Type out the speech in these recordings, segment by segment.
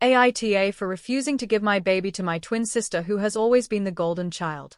AITA for refusing to give my baby to my twin sister who has always been the golden child.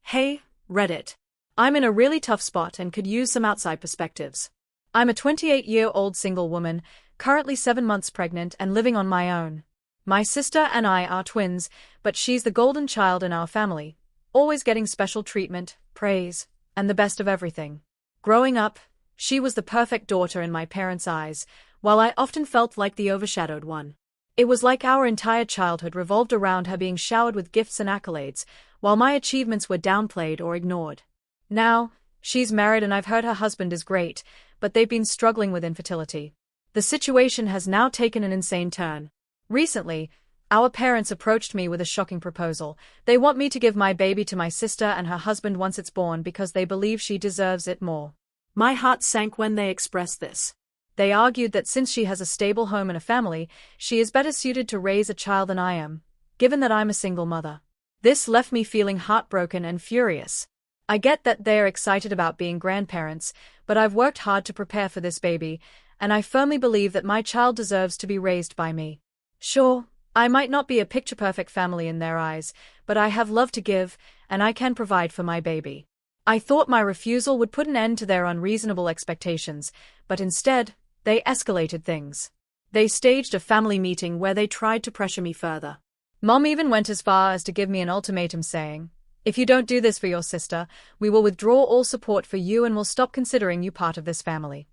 Hey, Reddit. I'm in a really tough spot and could use some outside perspectives. I'm a 28-year-old single woman, currently 7 months pregnant and living on my own. My sister and I are twins, but she's the golden child in our family, always getting special treatment, praise, and the best of everything. Growing up, she was the perfect daughter in my parents' eyes, while I often felt like the overshadowed one. It was like our entire childhood revolved around her being showered with gifts and accolades, while my achievements were downplayed or ignored. Now, she's married and I've heard her husband is great, but they've been struggling with infertility. The situation has now taken an insane turn. Recently, our parents approached me with a shocking proposal. They want me to give my baby to my sister and her husband once it's born because they believe she deserves it more. My heart sank when they expressed this. They argued that since she has a stable home and a family, she is better suited to raise a child than I am, given that I'm a single mother. This left me feeling heartbroken and furious. I get that they're excited about being grandparents, but I've worked hard to prepare for this baby, and I firmly believe that my child deserves to be raised by me. Sure, I might not be a picture-perfect family in their eyes, but I have love to give, and I can provide for my baby. I thought my refusal would put an end to their unreasonable expectations, but instead, they escalated things. They staged a family meeting where they tried to pressure me further. Mom even went as far as to give me an ultimatum saying, "If you don't do this for your sister, we will withdraw all support for you and will stop considering you part of this family."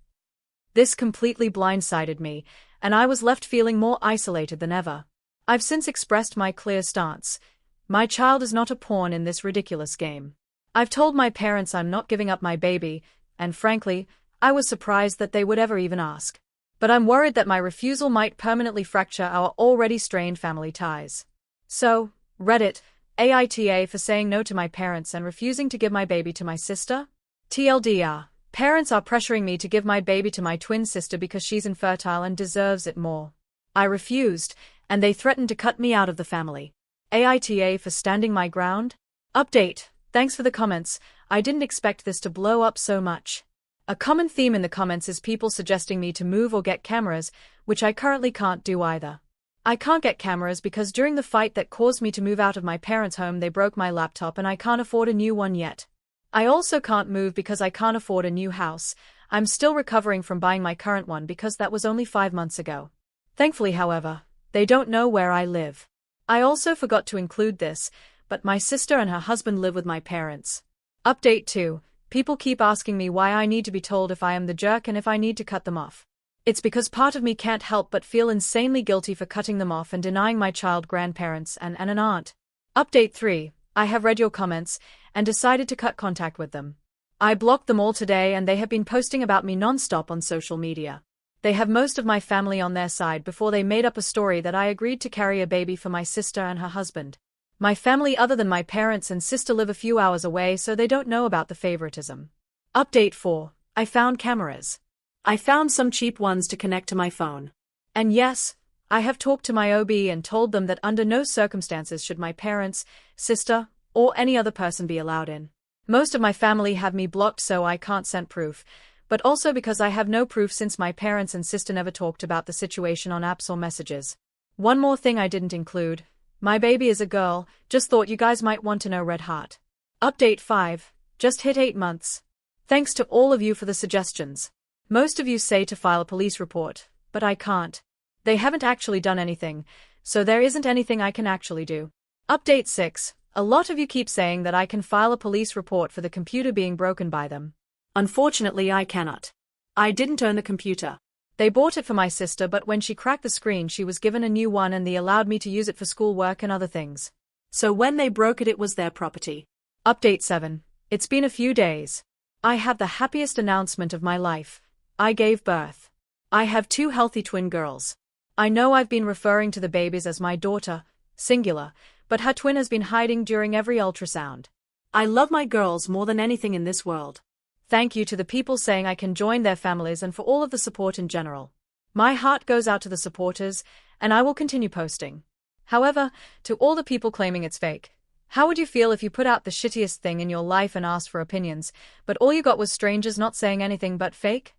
This completely blindsided me, and I was left feeling more isolated than ever. I've since expressed my clear stance. My child is not a pawn in this ridiculous game. I've told my parents I'm not giving up my baby, and frankly, I was surprised that they would ever even ask. But I'm worried that my refusal might permanently fracture our already strained family ties. So, Reddit, AITA for saying no to my parents and refusing to give my baby to my sister? TLDR, parents are pressuring me to give my baby to my twin sister because she's infertile and deserves it more. I refused, and they threatened to cut me out of the family. AITA for standing my ground? Update, thanks for the comments. I didn't expect this to blow up so much. A common theme in the comments is people suggesting me to move or get cameras, which I currently can't do either. I can't get cameras because during the fight that caused me to move out of my parents' home they broke my laptop and I can't afford a new one yet. I also can't move because I can't afford a new house. I'm still recovering from buying my current one because that was only 5 months ago. Thankfully, however, they don't know where I live. I also forgot to include this, but my sister and her husband live with my parents. Update 2. People keep asking me why I need to be told if I am the jerk and if I need to cut them off. It's because part of me can't help but feel insanely guilty for cutting them off and denying my child grandparents and an aunt. Update 3. I have read your comments and decided to cut contact with them. I blocked them all today and they have been posting about me non-stop on social media. They have most of my family on their side before they made up a story that I agreed to carry a baby for my sister and her husband. My family other than my parents and sister live a few hours away so they don't know about the favoritism. Update 4. I found cameras. I found some cheap ones to connect to my phone. And yes, I have talked to my OB and told them that under no circumstances should my parents, sister, or any other person be allowed in. Most of my family have me blocked so I can't send proof, but also because I have no proof since my parents and sister never talked about the situation on apps or messages. One more thing I didn't include. My baby is a girl, just thought you guys might want to know. Red heart. Update 5. Just hit 8 months. Thanks to all of you for the suggestions. Most of you say to file a police report, but I can't. They haven't actually done anything, so there isn't anything I can actually do. Update 6. A lot of you keep saying that I can file a police report for the computer being broken by them. Unfortunately, I cannot. I didn't own the computer. They bought it for my sister, but when she cracked the screen she was given a new one and they allowed me to use it for schoolwork and other things. So when they broke it, it was their property. Update 7. It's been a few days. I have the happiest announcement of my life. I gave birth. I have 2 healthy twin girls. I know I've been referring to the babies as my daughter, singular, but her twin has been hiding during every ultrasound. I love my girls more than anything in this world. Thank you to the people saying I can join their families and for all of the support in general. My heart goes out to the supporters, and I will continue posting. However, to all the people claiming it's fake, how would you feel if you put out the shittiest thing in your life and asked for opinions, but all you got was strangers not saying anything but fake?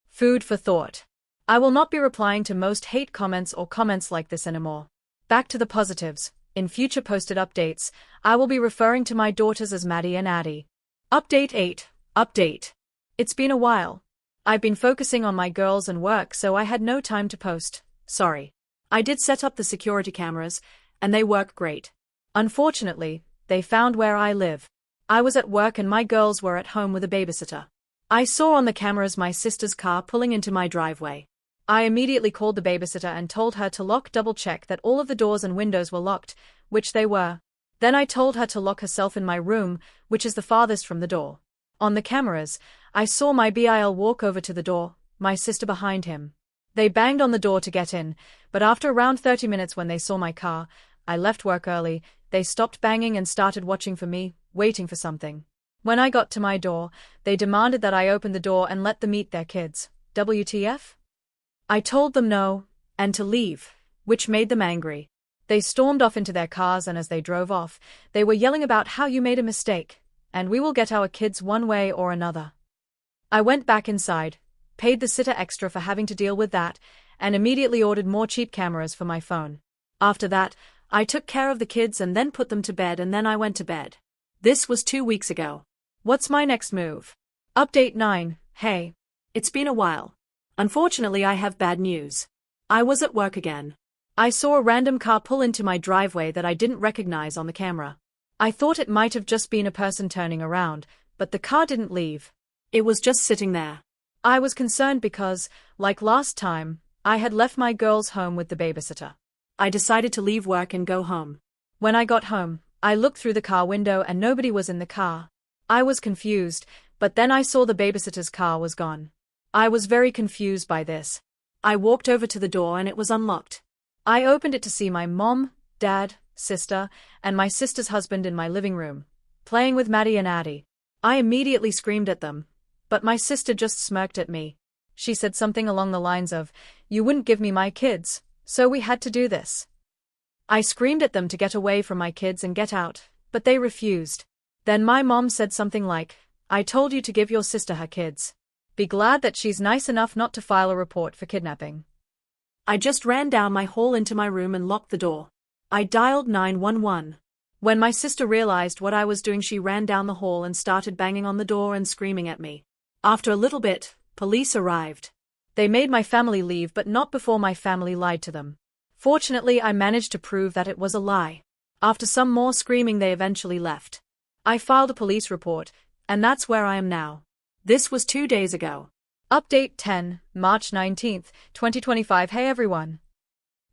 Food for thought. I will not be replying to most hate comments or comments like this anymore. Back to the positives. In future posted updates, I will be referring to my daughters as Maddie and Addie. Update 8. Update. It's been a while. I've been focusing on my girls and work, so I had no time to post. Sorry. I did set up the security cameras, and they work great. Unfortunately, they found where I live. I was at work and my girls were at home with a babysitter. I saw on the cameras my sister's car pulling into my driveway. I immediately called the babysitter and told her to double-check that all of the doors and windows were locked, which they were. Then I told her to lock herself in my room, which is the farthest from the door. On the cameras, I saw my BIL walk over to the door, my sister behind him. They banged on the door to get in, but after around 30 minutes when they saw my car, I left work early, they stopped banging and started watching for me, waiting for something. When I got to my door, they demanded that I open the door and let them meet their kids. WTF? I told them no, and to leave, which made them angry. They stormed off into their cars, and as they drove off, they were yelling about how you made a mistake, and we will get our kids one way or another. I went back inside, paid the sitter extra for having to deal with that, and immediately ordered more cheap cameras for my phone. After that, I took care of the kids and then put them to bed, and then I went to bed. This was 2 weeks ago. What's my next move? Update 9. Hey. It's been a while. Unfortunately, I have bad news. I was at work again. I saw a random car pull into my driveway that I didn't recognize on the camera. I thought it might have just been a person turning around, but the car didn't leave. It was just sitting there. I was concerned because, like last time, I had left my girls home with the babysitter. I decided to leave work and go home. When I got home, I looked through the car window and nobody was in the car. I was confused, but then I saw the babysitter's car was gone. I was very confused by this. I walked over to the door and it was unlocked. I opened it to see my mom, dad, sister, and my sister's husband in my living room, playing with Maddie and Addie. I immediately screamed at them, but my sister just smirked at me. She said something along the lines of, "You wouldn't give me my kids, so we had to do this." I screamed at them to get away from my kids and get out, but they refused. Then my mom said something like, "I told you to give your sister her kids. Be glad that she's nice enough not to file a report for kidnapping." I just ran down my hall into my room and locked the door. I dialed 911. When my sister realized what I was doing, she ran down the hall and started banging on the door and screaming at me. After a little bit, police arrived. They made my family leave, but not before my family lied to them. Fortunately, I managed to prove that it was a lie. After some more screaming, they eventually left. I filed a police report, and that's where I am now. This was 2 days ago. Update 10, March 19th, 2025. Hey everyone.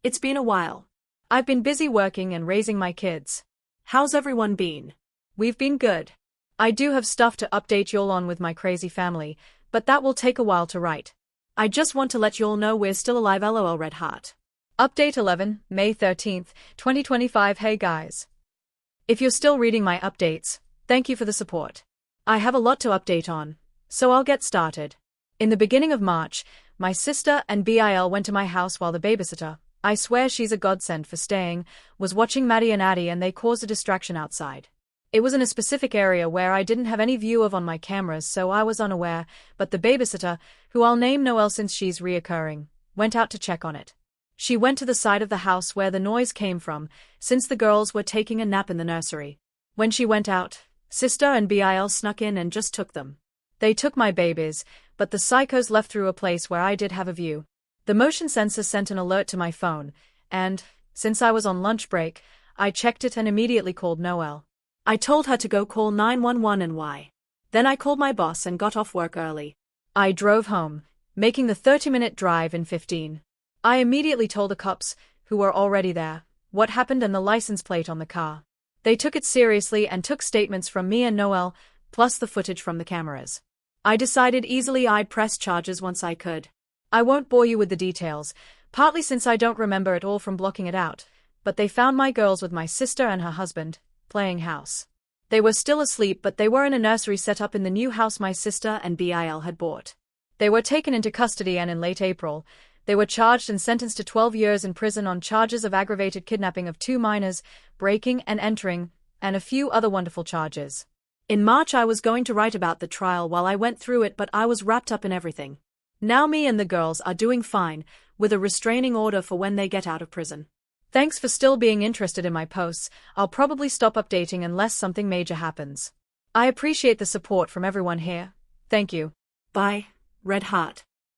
It's been a while. I've been busy working and raising my kids. How's everyone been? We've been good. I do have stuff to update y'all on with my crazy family, but that will take a while to write. I just want to let y'all know we're still alive. LOL Red Heart. Update 11, May 13th, 2025. Hey guys. If you're still reading my updates, thank you for the support. I have a lot to update on, so I'll get started. In the beginning of March, my sister and BIL went to my house while the babysitter, I swear she's a godsend for staying, was watching Maddie and Addie, and they caused a distraction outside. It was in a specific area where I didn't have any view of on my cameras, so I was unaware, but the babysitter, who I'll name Noelle since she's reoccurring, went out to check on it. She went to the side of the house where the noise came from, since the girls were taking a nap in the nursery. When she went out, sister and BIL snuck in and just took them. They took my babies, but the psychos left through a place where I did have a view. The motion sensor sent an alert to my phone, and, since I was on lunch break, I checked it and immediately called Noelle. I told her to go call 911 and why. Then I called my boss and got off work early. I drove home, making the 30-minute drive in 15. I immediately told the cops, who were already there, what happened and the license plate on the car. They took it seriously and took statements from me and Noelle, plus the footage from the cameras. I decided easily I'd press charges once I could. I won't bore you with the details, partly since I don't remember it all from blocking it out, but they found my girls with my sister and her husband, playing house. They were still asleep, but they were in a nursery set up in the new house my sister and BIL had bought. They were taken into custody, and in late April, they were charged and sentenced to 12 years in prison on charges of aggravated kidnapping of 2 minors, breaking and entering, and a few other wonderful charges. In March I was going to write about the trial while I went through it, but I was wrapped up in everything. Now me and the girls are doing fine, with a restraining order for when they get out of prison. Thanks for still being interested in my posts. I'll probably stop updating unless something major happens. I appreciate the support from everyone here. Thank you. Bye, Red Heart.